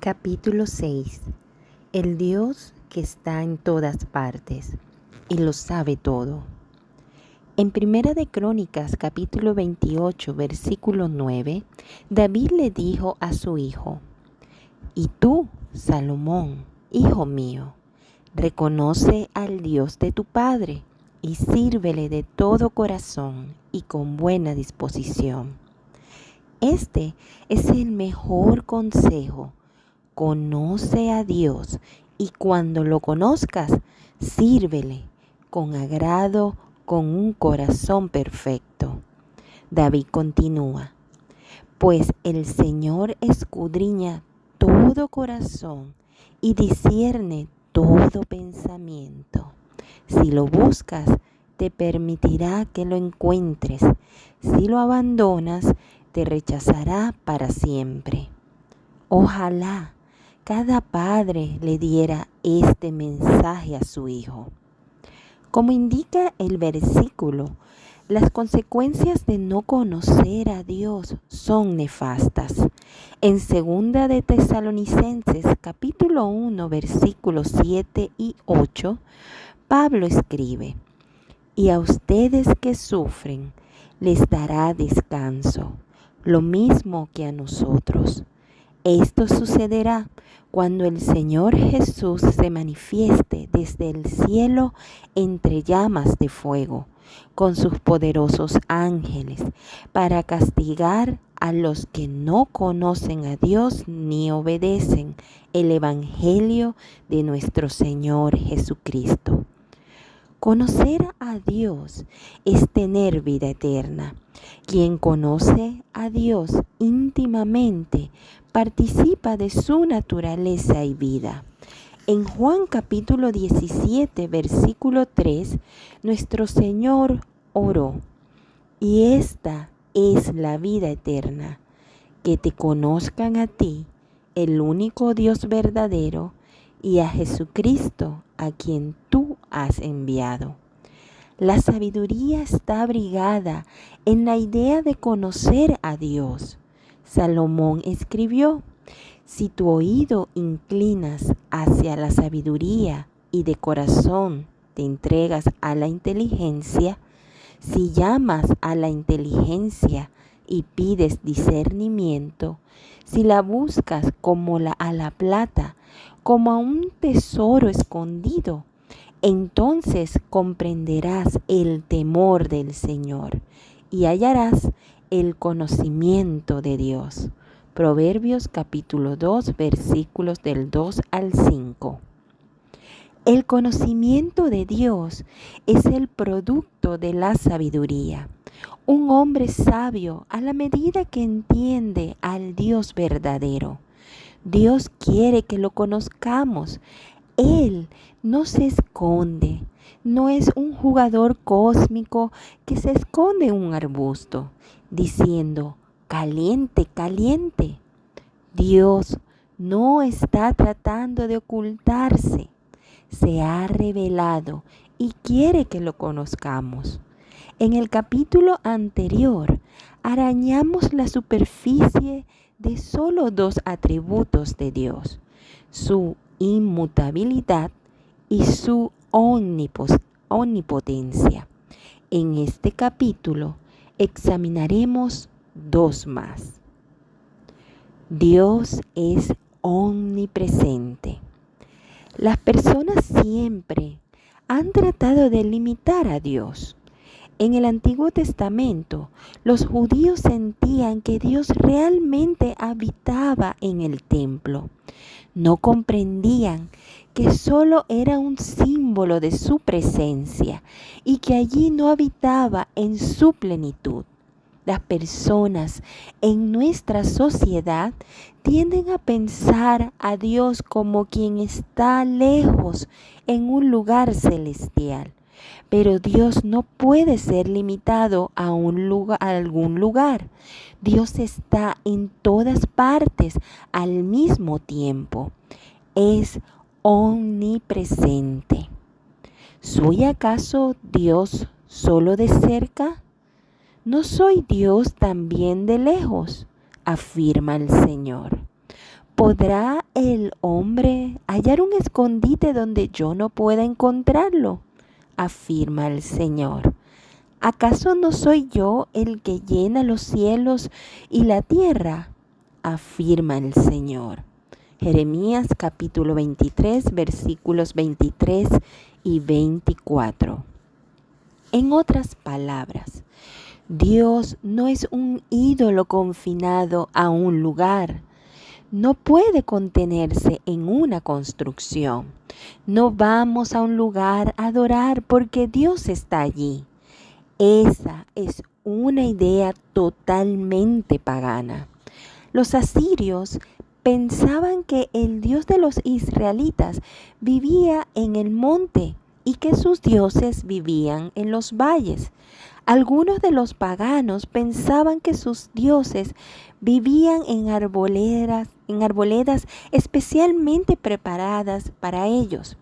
Capítulo 6. El Dios que está en todas partes y lo sabe todo. En Primera de Crónicas, capítulo 28, versículo 9, David le dijo a su hijo: «Y tú, Salomón, hijo mío, reconoce al Dios de tu padre y sírvele de todo corazón y con buena disposición. Este es el mejor consejo. Conoce a Dios y cuando lo conozcas, sírvele con agrado, con un corazón perfecto». David continúa: «Pues el Señor escudriña todo corazón y discierne todo pensamiento. Si lo buscas, te permitirá que lo encuentres. Si lo abandonas, te rechazará para siempre». Ojalá cada padre le diera este mensaje a su hijo. Como indica el versículo, las consecuencias de no conocer a Dios son nefastas. En 2 de Tesalonicenses, capítulo 1, versículos 7 y 8, Pablo escribe: «Y a ustedes que sufren, les dará descanso, lo mismo que a nosotros. Esto sucederá cuando el Señor Jesús se manifieste desde el cielo entre llamas de fuego, con sus poderosos ángeles, para castigar a los que no conocen a Dios ni obedecen el Evangelio de nuestro Señor Jesucristo». Conocer a Dios es tener vida eterna. Quien conoce a Dios íntimamente participa de su naturaleza y vida. En Juan capítulo 17, versículo 3, nuestro Señor oró: «Y esta es la vida eterna, que te conozcan a ti, el único Dios verdadero, y a Jesucristo, a quien tú has enviado». La sabiduría está abrigada en la idea de conocer a Dios. Salomón escribió: «Si tu oído inclinas hacia la sabiduría y de corazón te entregas a la inteligencia, si llamas a la inteligencia y pides discernimiento, si la buscas como a la plata, como a un tesoro escondido, entonces comprenderás el temor del Señor y hallarás el conocimiento de Dios». Proverbios capítulo 2, versículos del 2 al 5. El conocimiento de Dios es el producto de la sabiduría. Un hombre sabio a la medida que entiende al Dios verdadero. Dios quiere que lo conozcamos. Él no se esconde, no es un jugador cósmico que se esconde en un arbusto, diciendo: «Caliente, caliente». Dios no está tratando de ocultarse, se ha revelado y quiere que lo conozcamos. En el capítulo anterior, arañamos la superficie de solo dos atributos de Dios: su inmutabilidad y su omnipotencia. En este capítulo examinaremos dos más. Dios es omnipresente. Las personas siempre han tratado de limitar a Dios. En el Antiguo Testamento, los judíos sentían que Dios realmente habitaba en el templo. No comprendían que solo era un símbolo de su presencia y que allí no habitaba en su plenitud. Las personas en nuestra sociedad tienden a pensar a Dios como quien está lejos en un lugar celestial. Pero Dios no puede ser limitado a algún lugar. Dios está en todas partes al mismo tiempo. Es omnipresente. ¿Soy acaso Dios solo de cerca? ¿No soy Dios también de lejos?, afirma el Señor. ¿Podrá el hombre hallar un escondite donde yo no pueda encontrarlo? Afirma el Señor. ¿Acaso no soy yo el que llena los cielos y la tierra? Afirma el Señor. Jeremías capítulo 23, versículos 23 y 24. En otras palabras, Dios no es un ídolo confinado a un lugar. No puede contenerse en una construcción. No vamos a un lugar a adorar porque Dios está allí. Esa es una idea totalmente pagana. Los asirios pensaban que el Dios de los israelitas vivía en el monte y que sus dioses vivían en los valles. Algunos de los paganos pensaban que sus dioses vivían en arboledas especialmente preparadas para ellos.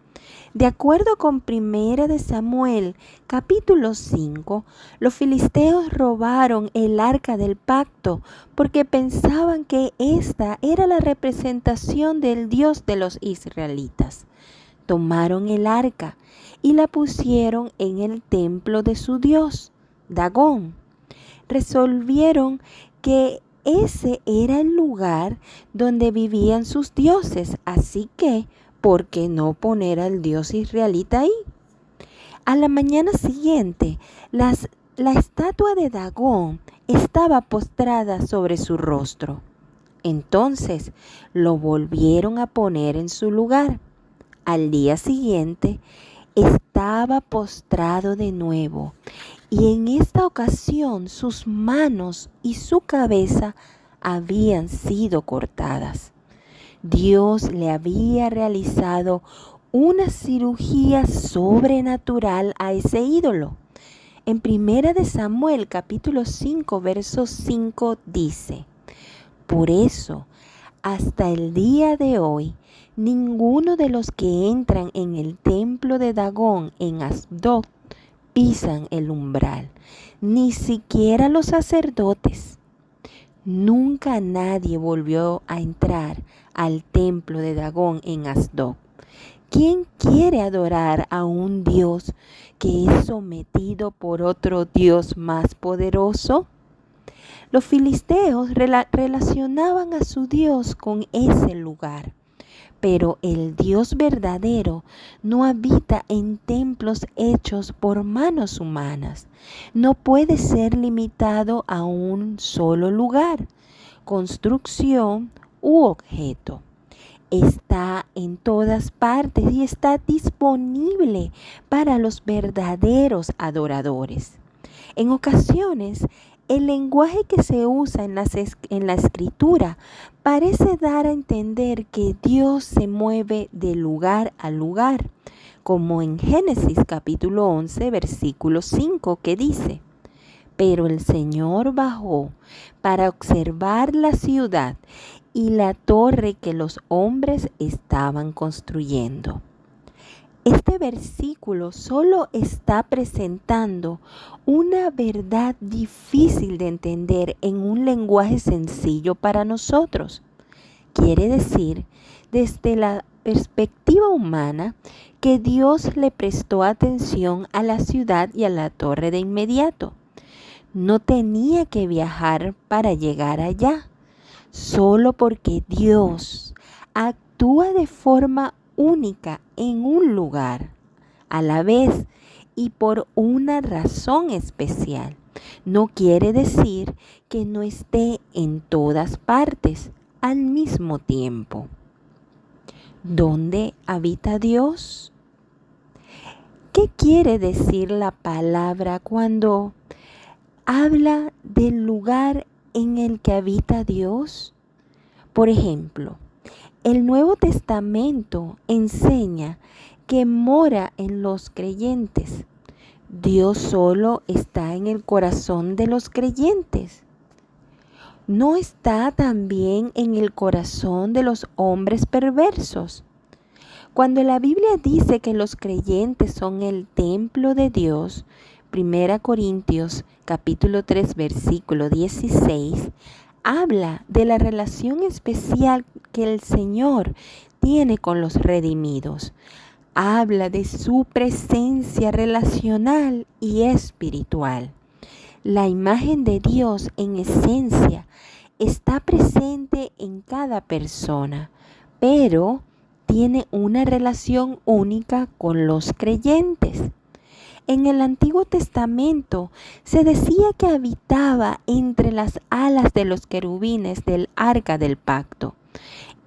De acuerdo con Primera de Samuel, capítulo 5, los filisteos robaron el arca del pacto porque pensaban que esta era la representación del Dios de los israelitas. Tomaron el arca y la pusieron en el templo de su Dios, Dagón. Resolvieron que ese era el lugar donde vivían sus dioses, así que ¿por qué no poner al Dios israelita ahí? A la mañana siguiente, la estatua de Dagón estaba postrada sobre su rostro. Entonces lo volvieron a poner en su lugar. Al día siguiente, estaba postrado de nuevo, y en esta ocasión sus manos y su cabeza habían sido cortadas. Dios le había realizado una cirugía sobrenatural a ese ídolo. En Primera de Samuel, capítulo 5, verso 5 dice: Por eso, hasta el día de hoy, ninguno de los que entran en el templo de Dagón en Asdod pisan el umbral, ni siquiera los sacerdotes. Nunca nadie volvió a entrar al templo de Dagón en Asdod. ¿Quién quiere adorar a un Dios que es sometido por otro Dios más poderoso? Los filisteos relacionaban a su Dios con ese lugar, pero el Dios verdadero no habita en templos hechos por manos humanas. No puede ser limitado a un solo lugar, construcción u objeto. Está en todas partes y está disponible para los verdaderos adoradores. En ocasiones, el lenguaje que se usa en la escritura parece dar a entender que Dios se mueve de lugar a lugar, como en Génesis capítulo 11, versículo 5, que dice: Pero el Señor bajó para observar la ciudad y la torre que los hombres estaban construyendo. Este versículo solo está presentando una verdad difícil de entender en un lenguaje sencillo para nosotros. Quiere decir, desde la perspectiva humana, que Dios le prestó atención a la ciudad y a la torre de inmediato. No tenía que viajar para llegar allá, solo porque Dios actúa de forma única en un lugar, a la vez y por una razón especial. No quiere decir que no esté en todas partes al mismo tiempo. ¿Dónde habita Dios? ¿Qué quiere decir la palabra cuando habla del lugar en el que habita Dios? Por ejemplo, el Nuevo Testamento enseña que mora en los creyentes. Dios solo está en el corazón de los creyentes. ¿No está también en el corazón de los hombres perversos? Cuando la Biblia dice que los creyentes son el templo de Dios, 1 Corintios capítulo 3 versículo 16, habla de la relación especial que el Señor tiene con los redimidos. Habla de su presencia relacional y espiritual. La imagen de Dios en esencia está presente en cada persona, pero tiene una relación única con los creyentes. En el Antiguo Testamento se decía que habitaba entre las alas de los querubines del arca del pacto.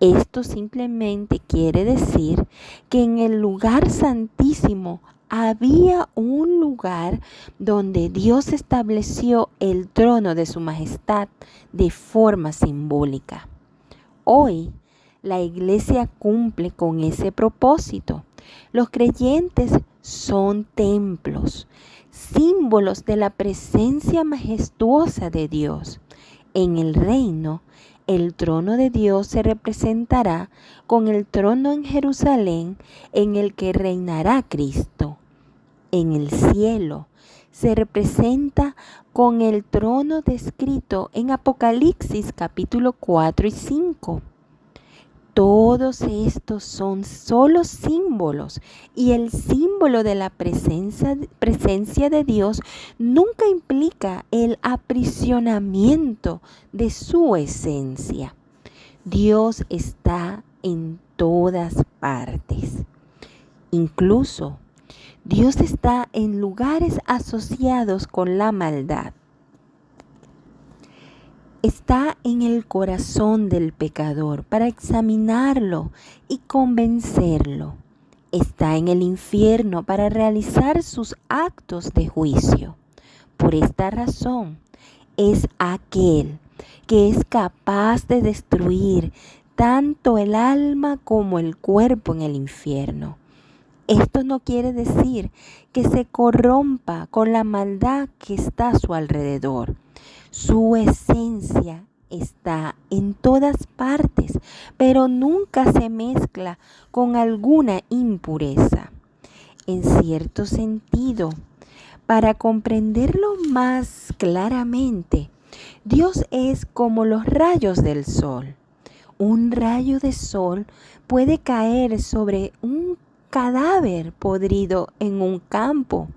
Esto simplemente quiere decir que en el lugar santísimo había un lugar donde Dios estableció el trono de su majestad de forma simbólica. Hoy, la iglesia cumple con ese propósito. Los creyentes son templos, símbolos de la presencia majestuosa de Dios. En el reino, el trono de Dios se representará con el trono en Jerusalén en el que reinará Cristo. En el cielo se representa con el trono descrito en Apocalipsis capítulo 4 y 5. Todos estos son solo símbolos y el símbolo de la presencia de Dios nunca implica el aprisionamiento de su esencia. Dios está en todas partes. Incluso Dios está en lugares asociados con la maldad. Está en el corazón del pecador para examinarlo y convencerlo. Está en el infierno para realizar sus actos de juicio. Por esta razón, es aquel que es capaz de destruir tanto el alma como el cuerpo en el infierno. Esto no quiere decir que se corrompa con la maldad que está a su alrededor. Su esencia está en todas partes, pero nunca se mezcla con alguna impureza. En cierto sentido, para comprenderlo más claramente, Dios es como los rayos del sol. Un rayo de sol puede caer sobre un cadáver podrido en un campo,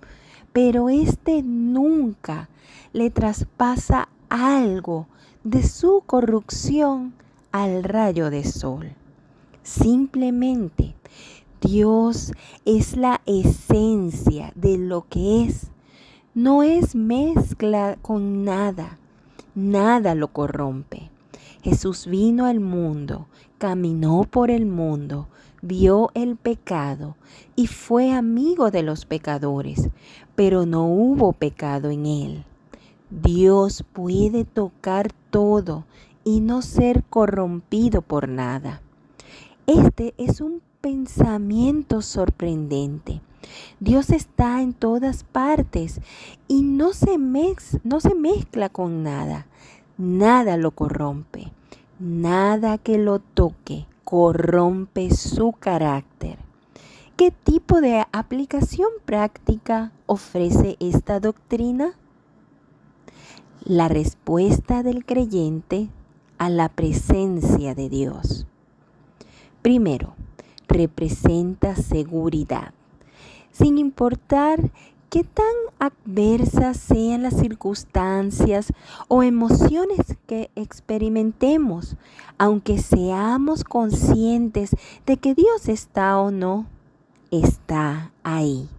pero este nunca le traspasa algo de su corrupción al rayo de sol. Simplemente, Dios es la esencia de lo que es. No es mezcla con nada. Nada lo corrompe. Jesús vino al mundo, caminó por el mundo, vio el pecado y fue amigo de los pecadores, pero no hubo pecado en él. Dios puede tocar todo y no ser corrompido por nada. Este es un pensamiento sorprendente. Dios está en todas partes y no se mezcla con nada. Nada lo corrompe. Nada que lo toque corrompe su carácter. ¿Qué tipo de aplicación práctica ofrece esta doctrina? La respuesta del creyente a la presencia de Dios. Primero, representa seguridad. Sin importar qué tan adversas sean las circunstancias o emociones que experimentemos, aunque seamos conscientes de que Dios está o no, está ahí.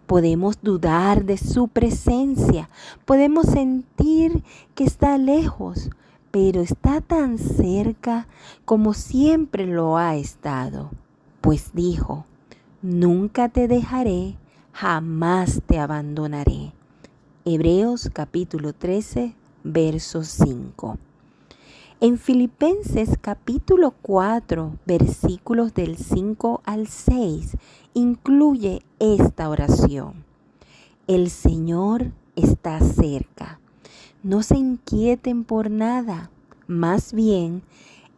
Podemos dudar de su presencia, podemos sentir que está lejos, pero está tan cerca como siempre lo ha estado, pues dijo: nunca te dejaré, jamás te abandonaré. Hebreos capítulo 13, verso 5. En Filipenses capítulo 4, versículos del 5 al 6, incluye esta oración: el Señor está cerca. No se inquieten por nada, más bien,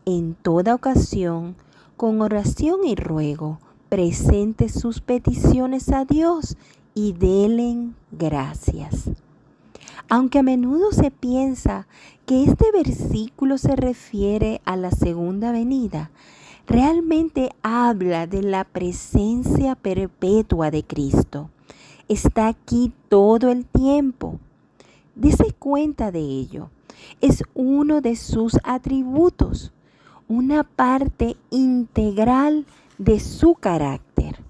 en toda ocasión, con oración y ruego, presente sus peticiones a Dios y denle gracias. Aunque a menudo se piensa que este versículo se refiere a la segunda venida, realmente habla de la presencia perpetua de Cristo. Está aquí todo el tiempo. Dese cuenta de ello. Es uno de sus atributos, una parte integral de su carácter.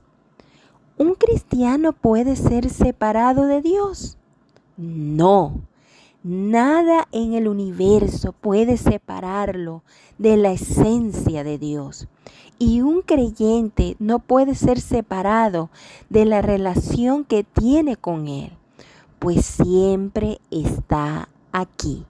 ¿Un cristiano puede ser separado de Dios? No. Nada en el universo puede separarlo de la esencia de Dios. Y un creyente no puede ser separado de la relación que tiene con Él, pues siempre está aquí.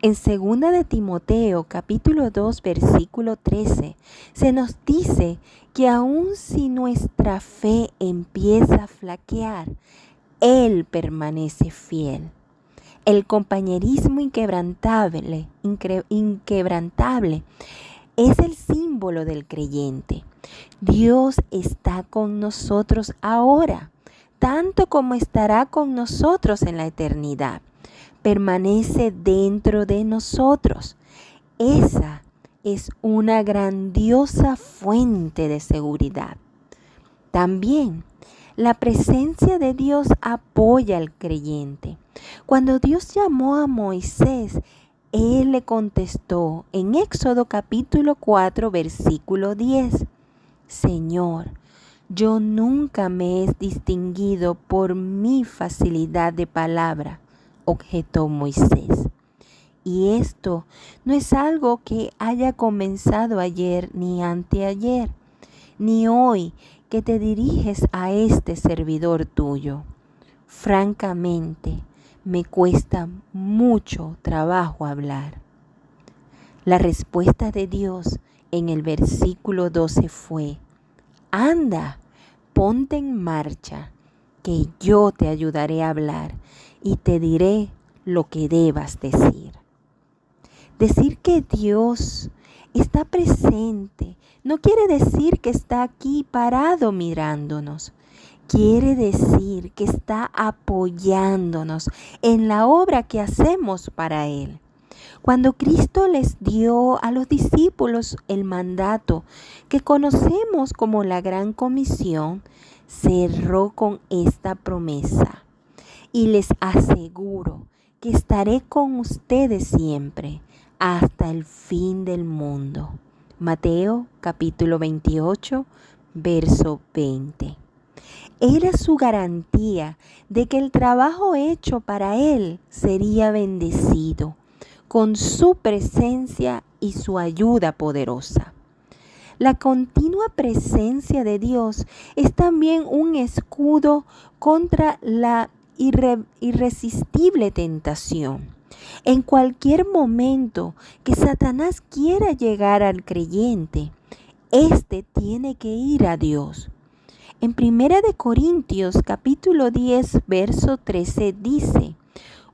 En 2 de Timoteo, capítulo 2, versículo 13, se nos dice que aun si nuestra fe empieza a flaquear, Él permanece fiel. El compañerismo inquebrantable es el símbolo del creyente. Dios está con nosotros ahora, tanto como estará con nosotros en la eternidad. Permanece dentro de nosotros. Esa es una grandiosa fuente de seguridad. También, la presencia de Dios apoya al creyente. Cuando Dios llamó a Moisés, Él le contestó en Éxodo capítulo 4, versículo 10. Señor, yo nunca me he distinguido por mi facilidad de palabra, objetó Moisés. Y esto no es algo que haya comenzado ayer ni anteayer, ni hoy que te diriges a este servidor tuyo. Francamente, me cuesta mucho trabajo hablar. La respuesta de Dios en el versículo 12 fue: anda, ponte en marcha, que yo te ayudaré a hablar y te diré lo que debas decir. Decir que Dios está presente no quiere decir que está aquí parado mirándonos. Quiere decir que está apoyándonos en la obra que hacemos para Él. Cuando Cristo les dio a los discípulos el mandato que conocemos como la Gran Comisión, cerró con esta promesa: y les aseguro que estaré con ustedes siempre, hasta el fin del mundo. Mateo capítulo 28, verso 20. Era su garantía de que el trabajo hecho para Él sería bendecido con su presencia y su ayuda poderosa. La continua presencia de Dios es también un escudo contra la irresistible tentación. En cualquier momento que Satanás quiera llegar al creyente, éste tiene que ir a Dios. En 1 Corintios capítulo 10, verso 13 dice: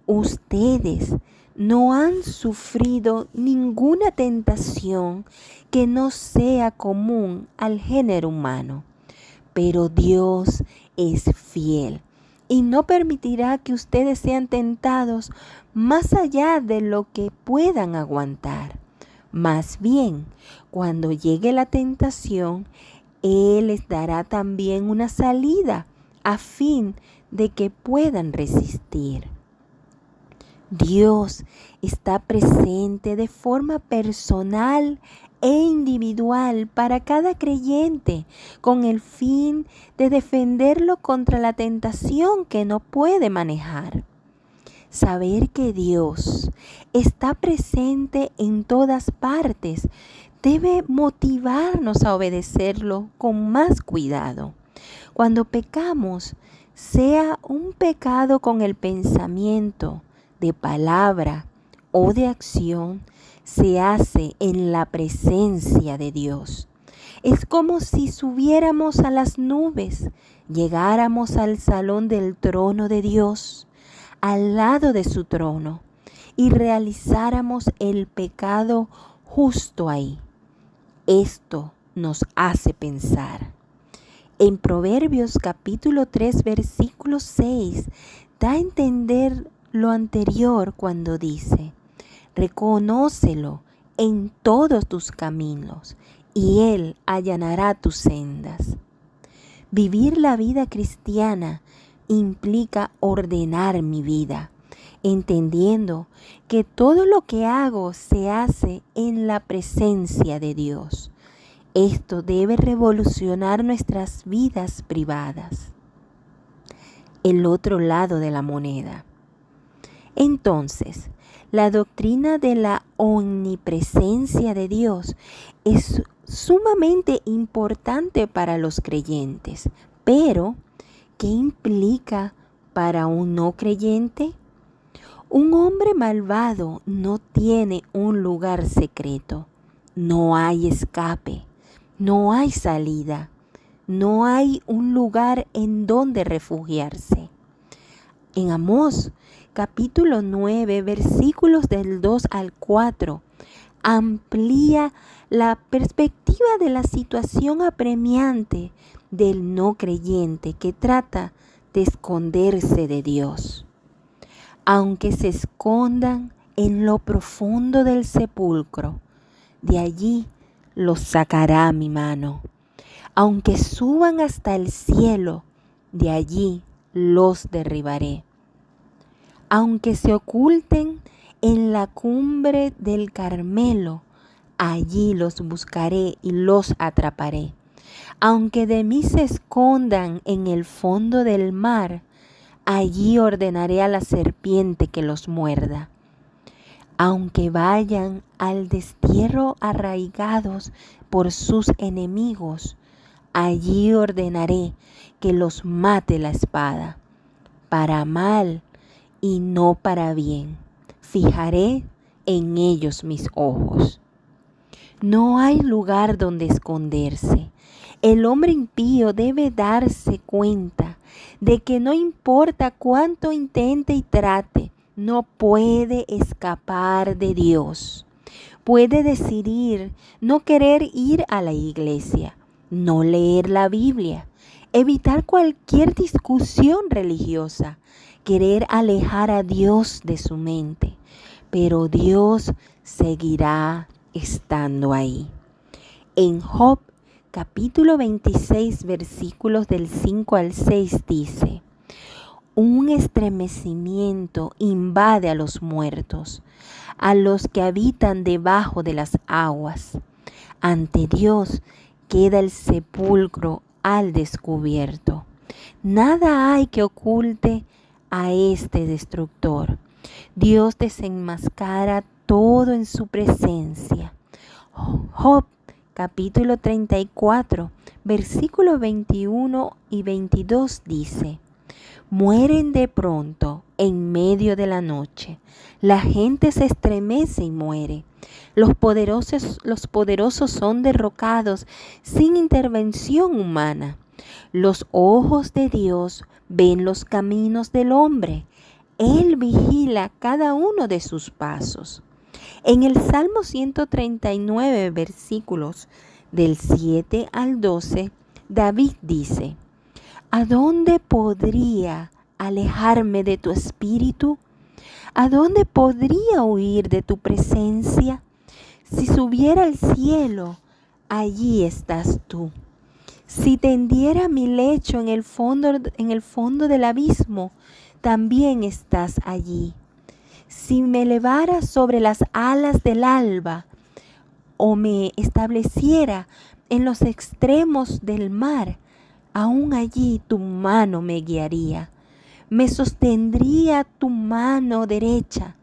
ustedes no han sufrido ninguna tentación que no sea común al género humano, pero Dios es fiel y no permitirá que ustedes sean tentados más allá de lo que puedan aguantar. Más bien, cuando llegue la tentación, Él les dará también una salida a fin de que puedan resistir. Dios está presente de forma personal e individual para cada creyente, con el fin de defenderlo contra la tentación que no puede manejar. Saber que Dios está presente en todas partes debe motivarnos a obedecerlo con más cuidado. Cuando pecamos, sea un pecado con el pensamiento, de palabra o de acción, se hace en la presencia de Dios. Es como si subiéramos a las nubes, llegáramos al salón del trono de Dios, al lado de su trono, y realizáramos el pecado justo ahí. Esto nos hace pensar. En Proverbios capítulo 3, versículo 6, da a entender lo anterior cuando dice: reconócelo en todos tus caminos y Él allanará tus sendas. Vivir la vida cristiana implica ordenar mi vida, entendiendo que todo lo que hago se hace en la presencia de Dios. Esto debe revolucionar nuestras vidas privadas. El otro lado de la moneda. Entonces, la doctrina de la omnipresencia de Dios es sumamente importante para los creyentes, pero ¿qué implica para un no creyente? Un hombre malvado no tiene un lugar secreto, no hay escape, no hay salida, no hay un lugar en donde refugiarse. En Amós, capítulo 9, versículos del 2 al 4, amplía la perspectiva de la situación apremiante del no creyente que trata de esconderse de Dios. Aunque se escondan en lo profundo del sepulcro, de allí los sacará mi mano. Aunque suban hasta el cielo, de allí los derribaré. Aunque se oculten en la cumbre del Carmelo, allí los buscaré y los atraparé. Aunque de mí se escondan en el fondo del mar, allí ordenaré a la serpiente que los muerda. Aunque vayan al destierro arraigados por sus enemigos, allí ordenaré que los mate la espada. Para mal y no para bien, fijaré en ellos mis ojos. No hay lugar donde esconderse. El hombre impío debe darse cuenta de que no importa cuánto intente y trate, no puede escapar de Dios. Puede decidir no querer ir a la iglesia, no leer la Biblia, evitar cualquier discusión religiosa, querer alejar a Dios de su mente, pero Dios seguirá estando ahí. En Job, capítulo 26, versículos del 5 al 6 dice: un estremecimiento invade a los muertos, a los que habitan debajo de las aguas. Ante Dios queda el sepulcro al descubierto. Nada hay que oculte a este destructor. Dios desenmascara todo en su presencia. Job, capítulo 34, versículos 21 y 22 dice: mueren de pronto en medio de la noche. La gente se estremece y muere. Los poderosos son derrocados sin intervención humana. Los ojos de Dios ven los caminos del hombre. Él vigila cada uno de sus pasos. En el Salmo 139, versículos del 7 al 12, David dice: ¿a dónde podría alejarme de tu espíritu? ¿A dónde podría huir de tu presencia? Si subiera al cielo, allí estás tú. Si tendiera mi lecho en el fondo del abismo, también estás allí. Si me elevara sobre las alas del alba, o me estableciera en los extremos del mar, aún allí tu mano me guiaría, me sostendría tu mano derecha.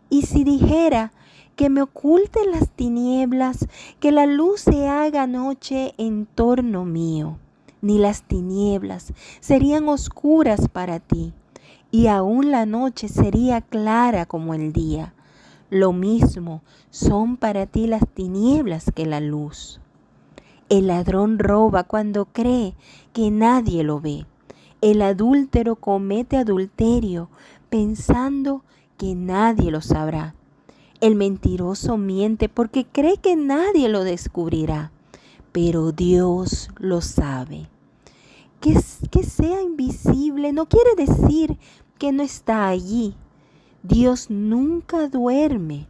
Y si dijera que me oculten las tinieblas, que la luz se haga noche en torno mío, ni las tinieblas serían oscuras para ti, y aún la noche sería clara como el día. Lo mismo son para ti las tinieblas que la luz. El ladrón roba cuando cree que nadie lo ve. El adúltero comete adulterio pensando que nadie lo sabrá. El mentiroso miente porque cree que nadie lo descubrirá, pero Dios lo sabe. Que sea invisible no quiere decir que no está allí. Dios nunca duerme.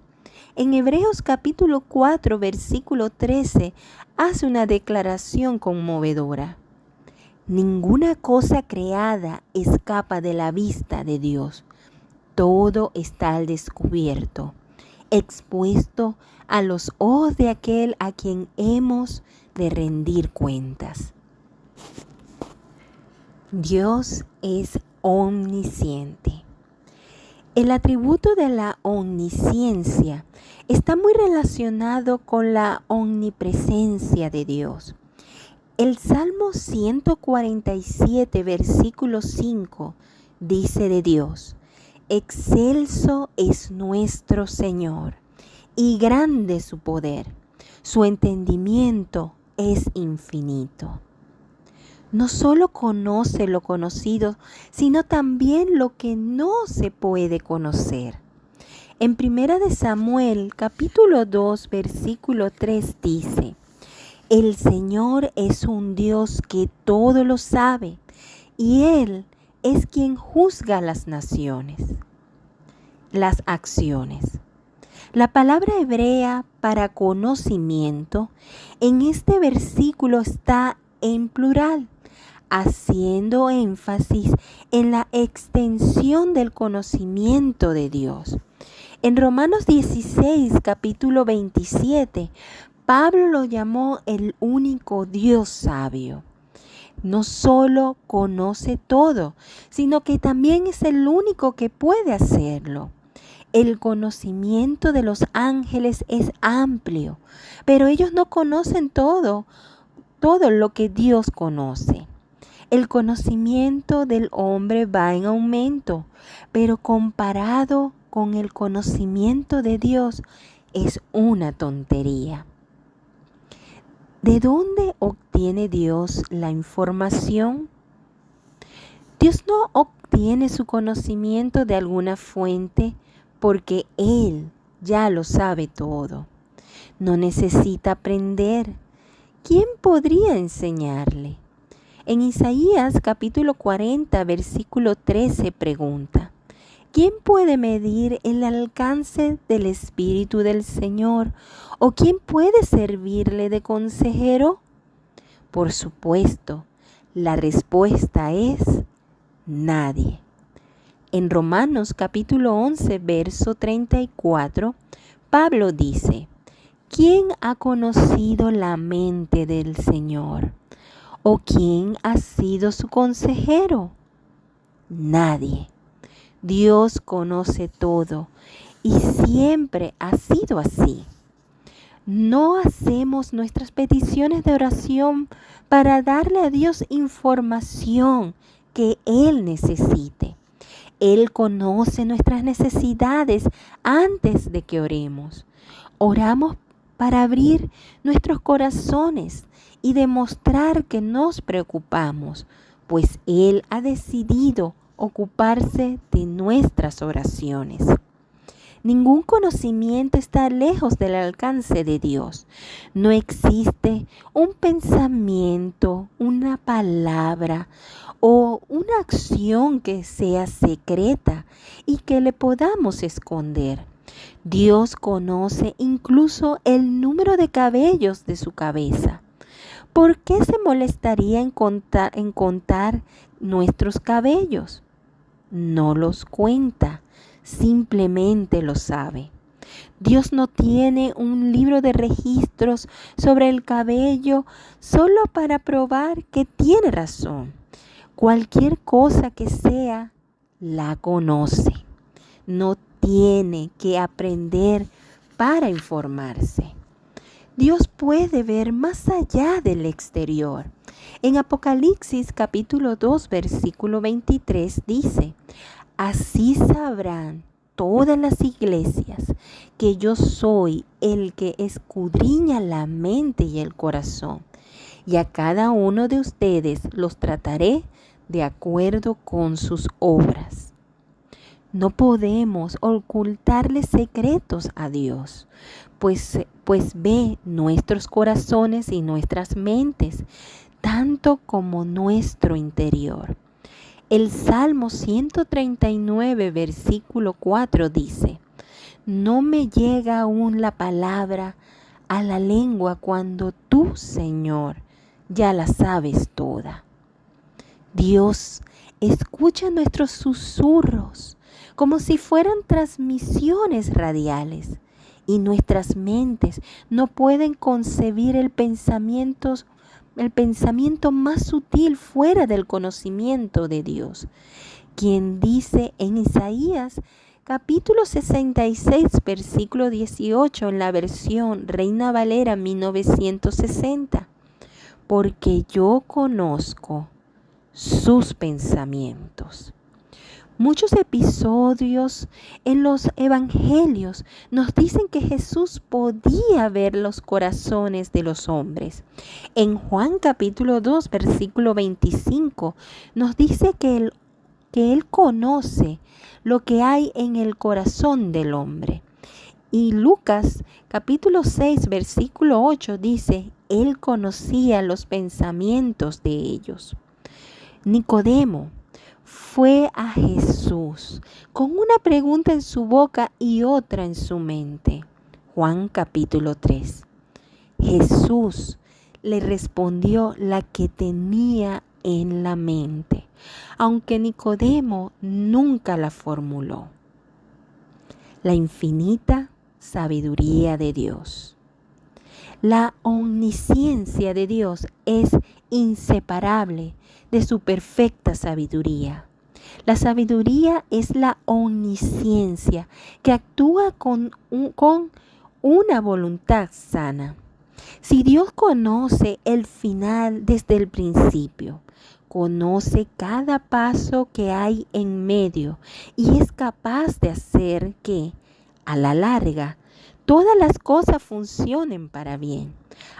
En Hebreos capítulo 4, versículo 13, hace una declaración conmovedora. Ninguna cosa creada escapa de la vista de Dios. Todo está al descubierto, expuesto a los ojos de aquel a quien hemos de rendir cuentas. Dios es omnisciente. El atributo de la omnisciencia está muy relacionado con la omnipresencia de Dios. El Salmo 147, versículo 5, dice de Dios: excelso es nuestro Señor, y grande su poder. Su entendimiento es infinito. No solo conoce lo conocido, sino también lo que no se puede conocer. En 1 Samuel, capítulo 2, versículo 3 dice: el Señor es un Dios que todo lo sabe, y Él es quien juzga las naciones, las acciones. La palabra hebrea para conocimiento en este versículo está en plural, haciendo énfasis en la extensión del conocimiento de Dios. En Romanos 16, capítulo 27, Pablo lo llamó el único Dios sabio. No solo conoce todo, sino que también es el único que puede hacerlo. El conocimiento de los ángeles es amplio, pero ellos no conocen todo lo que Dios conoce. El conocimiento del hombre va en aumento, pero comparado con el conocimiento de Dios es una tontería. ¿De dónde obtiene Dios la información? Dios no obtiene su conocimiento de alguna fuente porque Él ya lo sabe todo. No necesita aprender. ¿Quién podría enseñarle? En Isaías capítulo 40, versículo 13 pregunta: ¿quién puede medir el alcance del Espíritu del Señor? ¿O quién puede servirle de consejero? Por supuesto, la respuesta es nadie. En Romanos capítulo 11, verso 34, Pablo dice: ¿quién ha conocido la mente del Señor? ¿O quién ha sido su consejero? Nadie. Dios conoce todo y siempre ha sido así. No hacemos nuestras peticiones de oración para darle a Dios información que Él necesite. Él conoce nuestras necesidades antes de que oremos. Oramos para abrir nuestros corazones y demostrar que nos preocupamos, pues Él ha decidido ocuparse de nuestras oraciones. Ningún conocimiento está lejos del alcance de Dios. No existe un pensamiento, una palabra o una acción que sea secreta y que le podamos esconder. Dios conoce incluso el número de cabellos de su cabeza. ¿Por qué se molestaría en contar nuestros cabellos? No los cuenta. Simplemente lo sabe. Dios no tiene un libro de registros sobre el cabello solo para probar que tiene razón. Cualquier cosa que sea, la conoce. No tiene que aprender para informarse. Dios puede ver más allá del exterior. En Apocalipsis capítulo 2, versículo 23 dice: así sabrán todas las iglesias que yo soy el que escudriña la mente y el corazón, y a cada uno de ustedes los trataré de acuerdo con sus obras. No podemos ocultarle secretos a Dios, pues ve nuestros corazones y nuestras mentes, tanto como nuestro interior. El Salmo 139, versículo 4 dice: no me llega aún la palabra a la lengua cuando tú, Señor, ya la sabes toda. Dios escucha nuestros susurros como si fueran transmisiones radiales, y nuestras mentes no pueden concebir el pensamiento más sutil fuera del conocimiento de Dios, quien dice en Isaías capítulo 66, versículo 18, en la versión Reina Valera 1960, porque yo conozco sus pensamientos. Muchos episodios en los evangelios nos dicen que Jesús podía ver los corazones de los hombres. En Juan capítulo 2, versículo 25, nos dice que Él conoce lo que hay en el corazón del hombre. Y Lucas capítulo 6, versículo 8 dice: Él conocía los pensamientos de ellos. Nicodemo fue a Jesús con una pregunta en su boca y otra en su mente. Juan capítulo 3. Jesús le respondió la que tenía en la mente, aunque Nicodemo nunca la formuló. La infinita sabiduría de Dios. La omnisciencia de Dios es inseparable de su perfecta sabiduría. La sabiduría es la omnisciencia que actúa con una voluntad sana. Si Dios conoce el final desde el principio, conoce cada paso que hay en medio y es capaz de hacer que, a la larga, todas las cosas funcionen para bien,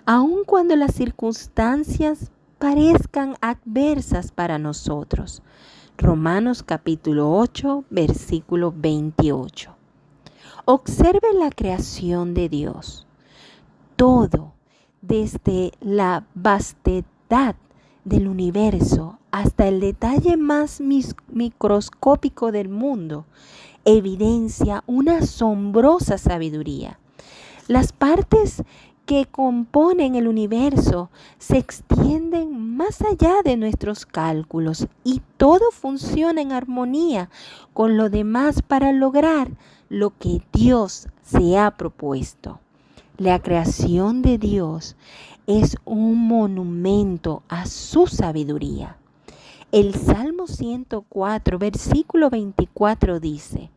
aun cuando las circunstancias parezcan adversas para nosotros. Romanos capítulo 8, versículo 28. Observe la creación de Dios. Todo, desde la vastedad del universo hasta el detalle más microscópico del mundo, evidencia una asombrosa sabiduría. Las partes que componen el universo se extienden más allá de nuestros cálculos y todo funciona en armonía con lo demás para lograr lo que Dios se ha propuesto. La creación de Dios es un monumento a su sabiduría. El Salmo 104, versículo 24 dice: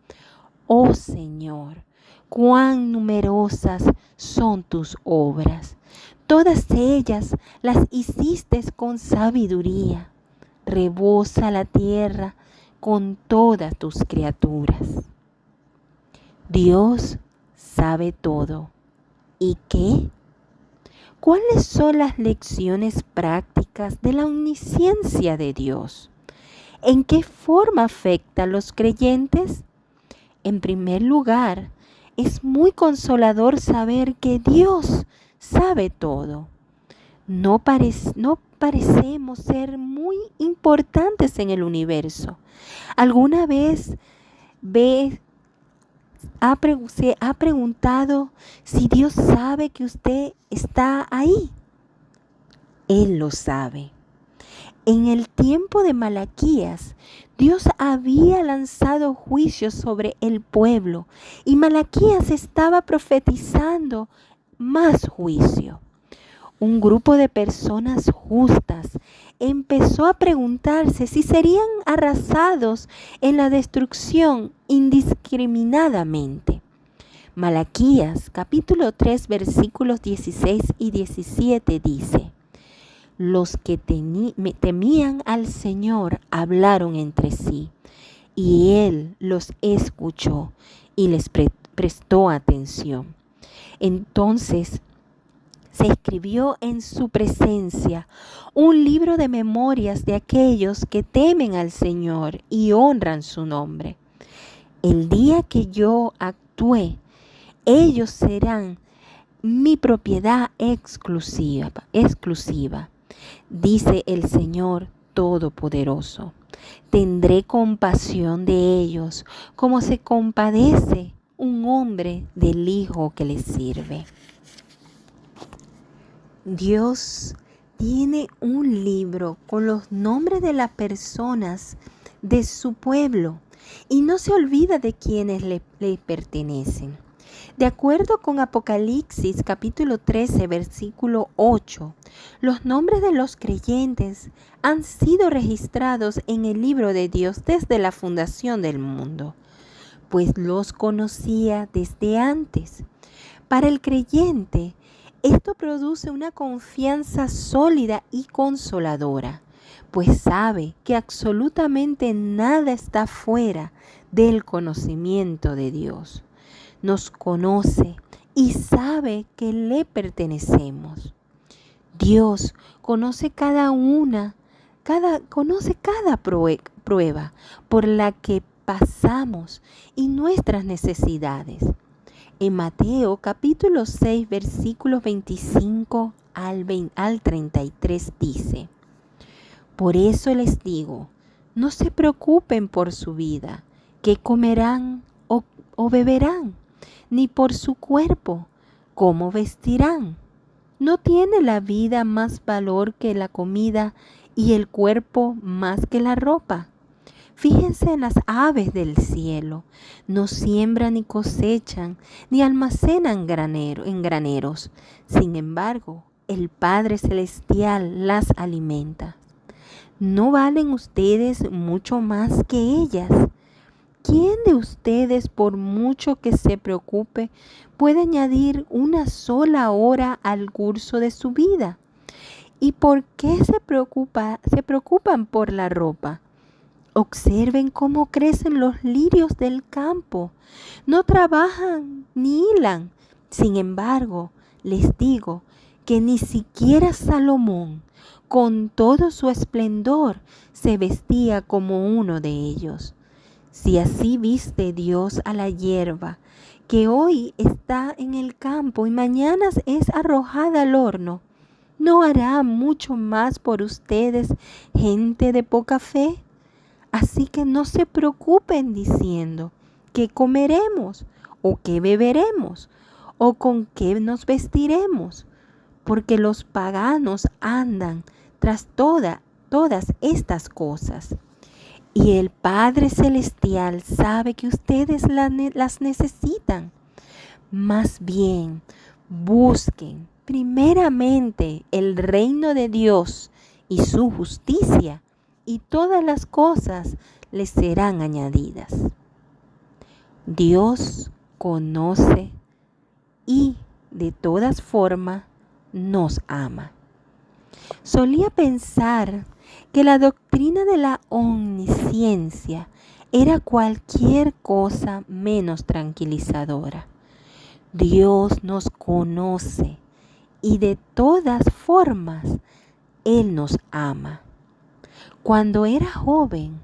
Oh Señor, cuán numerosas son tus obras. Todas ellas las hiciste con sabiduría. Rebosa la tierra con todas tus criaturas. Dios sabe todo. ¿Y qué? ¿Cuáles son las lecciones prácticas de la omnisciencia de Dios? ¿En qué forma afecta a los creyentes? En primer lugar, es muy consolador saber que Dios sabe todo. No parecemos ser muy importantes en el universo. ¿Alguna vez se ha preguntado si Dios sabe que usted está ahí? Él lo sabe. En el tiempo de Malaquías, Dios había lanzado juicios sobre el pueblo y Malaquías estaba profetizando más juicio. Un grupo de personas justas empezó a preguntarse si serían arrasados en la destrucción indiscriminadamente. Malaquías capítulo 3 versículos 16 y 17 dice: Los que temían al Señor hablaron entre sí, y Él los escuchó y les prestó atención. Entonces se escribió en su presencia un libro de memorias de aquellos que temen al Señor y honran su nombre. El día que yo actúe, ellos serán mi propiedad exclusiva, dice el Señor Todopoderoso. Tendré compasión de ellos, como se compadece un hombre del hijo que le sirve. Dios tiene un libro con los nombres de las personas de su pueblo y no se olvida de quienes le pertenecen. De acuerdo con Apocalipsis capítulo 13, versículo 8, los nombres de los creyentes han sido registrados en el libro de Dios desde la fundación del mundo, pues los conocía desde antes. Para el creyente, esto produce una confianza sólida y consoladora, pues sabe que absolutamente nada está fuera del conocimiento de Dios. Nos conoce y sabe que le pertenecemos. Dios conoce cada prueba por la que pasamos y nuestras necesidades. En Mateo capítulo 6 versículos 25 al 33 dice: Por eso les digo, no se preocupen por su vida, qué comerán o beberán, ni por su cuerpo, cómo vestirán. ¿No tiene la vida más valor que la comida y el cuerpo más que la ropa? Fíjense en las aves del cielo, no siembran ni cosechan, ni almacenan en graneros. Sin embargo, el Padre Celestial las alimenta. ¿No valen ustedes mucho más que ellas? ¿Quién de ustedes, por mucho que se preocupe, puede añadir una sola hora al curso de su vida? ¿Y por qué se preocupan por la ropa? Observen cómo crecen los lirios del campo. No trabajan ni hilan. Sin embargo, les digo que ni siquiera Salomón, con todo su esplendor, se vestía como uno de ellos. Si así viste Dios a la hierba, que hoy está en el campo y mañana es arrojada al horno, ¿no hará mucho más por ustedes, gente de poca fe? Así que no se preocupen diciendo, ¿qué comeremos? ¿O qué beberemos? ¿O con qué nos vestiremos? Porque los paganos andan tras todas estas cosas. Y el Padre Celestial sabe que ustedes las necesitan. Más bien, busquen primeramente el reino de Dios y su justicia, y todas las cosas les serán añadidas. Dios conoce y de todas formas nos ama. Solía pensar que la doctrina de la omnisciencia era cualquier cosa menos tranquilizadora. Dios nos conoce y de todas formas Él nos ama. Cuando era joven,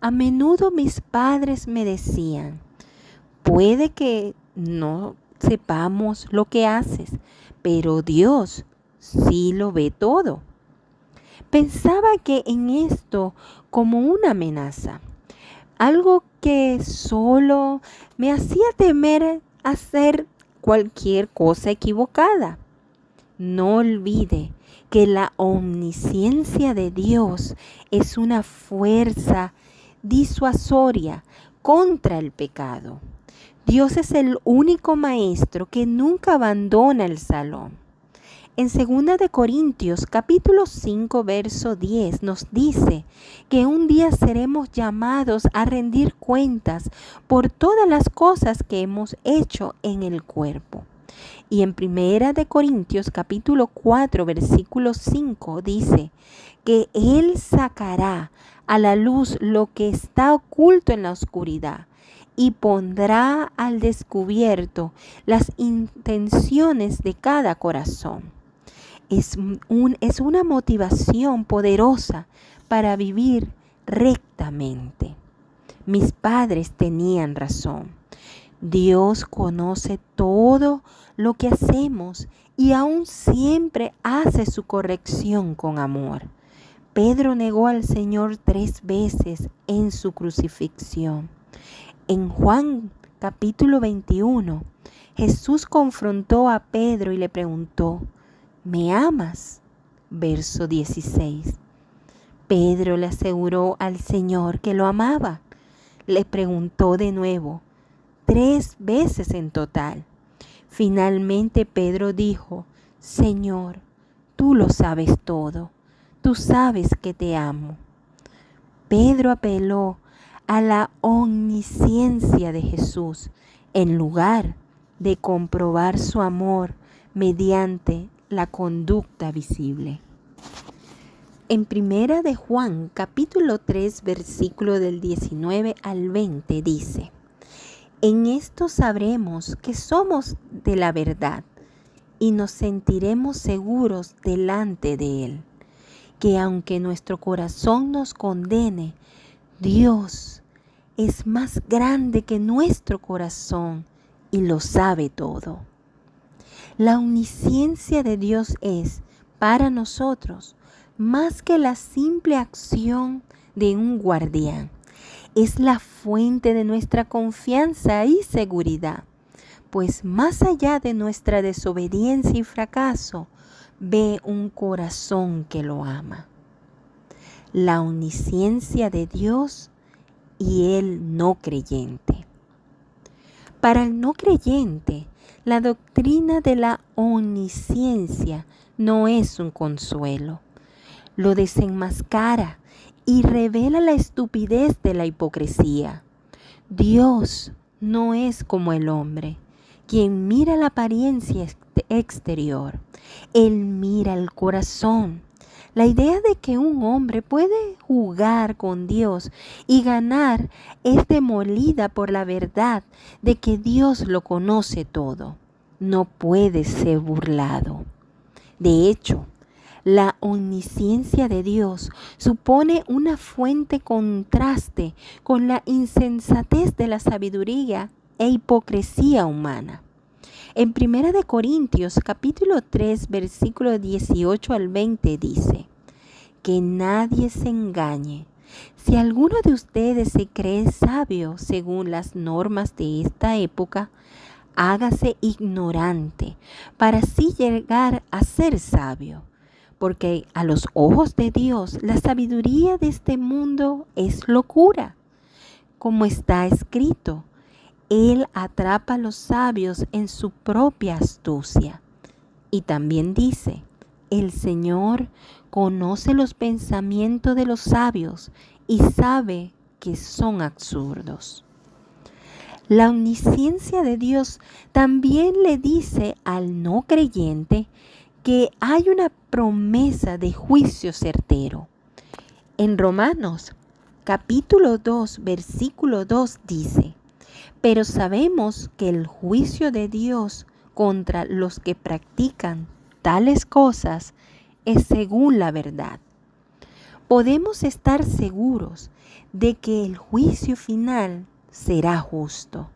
a menudo mis padres me decían, puede que no sepamos lo que haces, pero Dios sí lo ve todo. Pensaba que en esto como una amenaza, algo que solo me hacía temer hacer cualquier cosa equivocada. No olvide que la omnisciencia de Dios es una fuerza disuasoria contra el pecado. Dios es el único maestro que nunca abandona el salón. En 2 de Corintios capítulo 5 verso 10 nos dice que un día seremos llamados a rendir cuentas por todas las cosas que hemos hecho en el cuerpo. Y en 1 de Corintios capítulo 4 versículo 5 dice que Él sacará a la luz lo que está oculto en la oscuridad y pondrá al descubierto las intenciones de cada corazón. Es una motivación poderosa para vivir rectamente. Mis padres tenían razón. Dios conoce todo lo que hacemos y aún siempre hace su corrección con amor. Pedro negó al Señor 3 veces en su crucifixión. En Juan capítulo 21, Jesús confrontó a Pedro y le preguntó, ¿me amas? Verso 16. Pedro le aseguró al Señor que lo amaba. Le preguntó de nuevo, 3 veces en total. Finalmente Pedro dijo, Señor, tú lo sabes todo, tú sabes que te amo. Pedro apeló a la omnisciencia de Jesús en lugar de comprobar su amor mediante la conducta visible. En Primera de Juan, capítulo 3, versículo del 19 al 20 dice, en esto sabremos que somos de la verdad y nos sentiremos seguros delante de Él, que aunque nuestro corazón nos condene, Dios es más grande que nuestro corazón y lo sabe todo. La omnisciencia de Dios es, para nosotros, más que la simple acción de un guardián. Es la fuente de nuestra confianza y seguridad, pues más allá de nuestra desobediencia y fracaso, ve un corazón que lo ama. La omnisciencia de Dios y el no creyente. Para el no creyente, la doctrina de la omnisciencia no es un consuelo. Lo desenmascara y revela la estupidez de la hipocresía. Dios no es como el hombre, quien mira la apariencia exterior. Él mira el corazón. La idea de que un hombre puede jugar con Dios y ganar es demolida por la verdad de que Dios lo conoce todo. No puede ser burlado. De hecho, la omnisciencia de Dios supone una fuente contraste con la insensatez de la sabiduría e hipocresía humana. En 1 Corintios capítulo 3, versículo 18 al 20 dice, que nadie se engañe. Si alguno de ustedes se cree sabio según las normas de esta época, hágase ignorante para así llegar a ser sabio. Porque a los ojos de Dios la sabiduría de este mundo es locura. Como está escrito, Él atrapa a los sabios en su propia astucia. Y también dice, el Señor conoce los pensamientos de los sabios y sabe que son absurdos. La omnisciencia de Dios también le dice al no creyente que hay una promesa de juicio certero. En Romanos capítulo 2, versículo 2 dice, pero sabemos que el juicio de Dios contra los que practican tales cosas es según la verdad. Podemos estar seguros de que el juicio final será justo.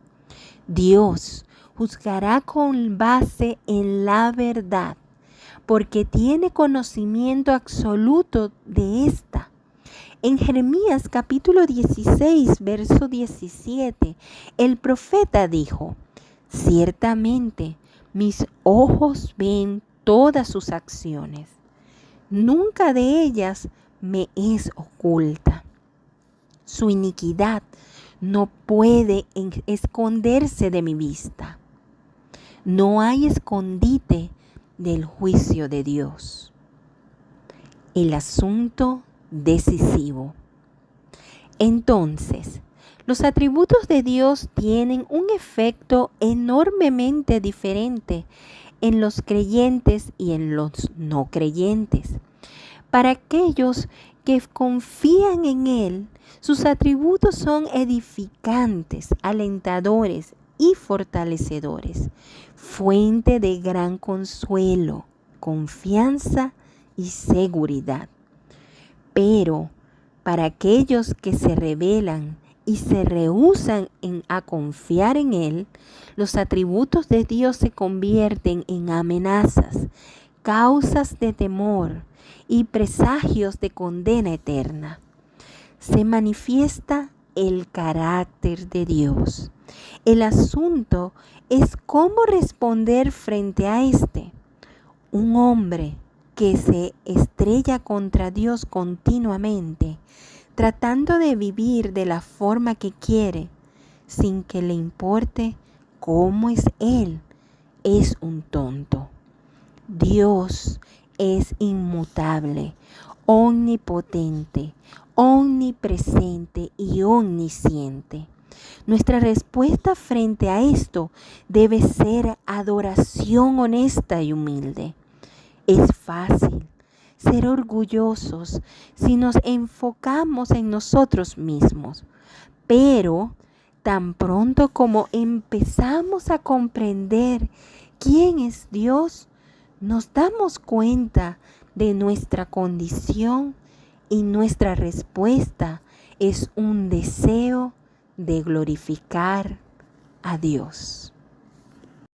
Dios juzgará con base en la verdad, porque tiene conocimiento absoluto de esta. En Jeremías capítulo 16, verso 17, el profeta dijo, ciertamente mis ojos ven todas sus acciones, nunca de ellas me es oculta. Su iniquidad no puede esconderse de mi vista. No hay escondite del juicio de Dios. El asunto decisivo. Entonces, los atributos de Dios tienen un efecto enormemente diferente en los creyentes y en los no creyentes. Para aquellos que confían en Él, sus atributos son edificantes, alentadores y fortalecedores, fuente de gran consuelo, confianza y seguridad. Pero para aquellos que se rebelan y se rehúsan a confiar en Él, los atributos de Dios se convierten en amenazas causas de temor y presagios de condena eterna. Se manifiesta el carácter de Dios. El asunto es cómo responder frente a este. Un hombre que se estrella contra Dios continuamente, tratando de vivir de la forma que quiere, sin que le importe cómo es Él, es un tonto. Dios es inmutable, omnipotente, omnipresente y omnisciente. Nuestra respuesta frente a esto debe ser adoración honesta y humilde. Es fácil ser orgullosos si nos enfocamos en nosotros mismos, pero tan pronto como empezamos a comprender quién es Dios, nos damos cuenta de nuestra condición y nuestra respuesta es un deseo de glorificar a Dios.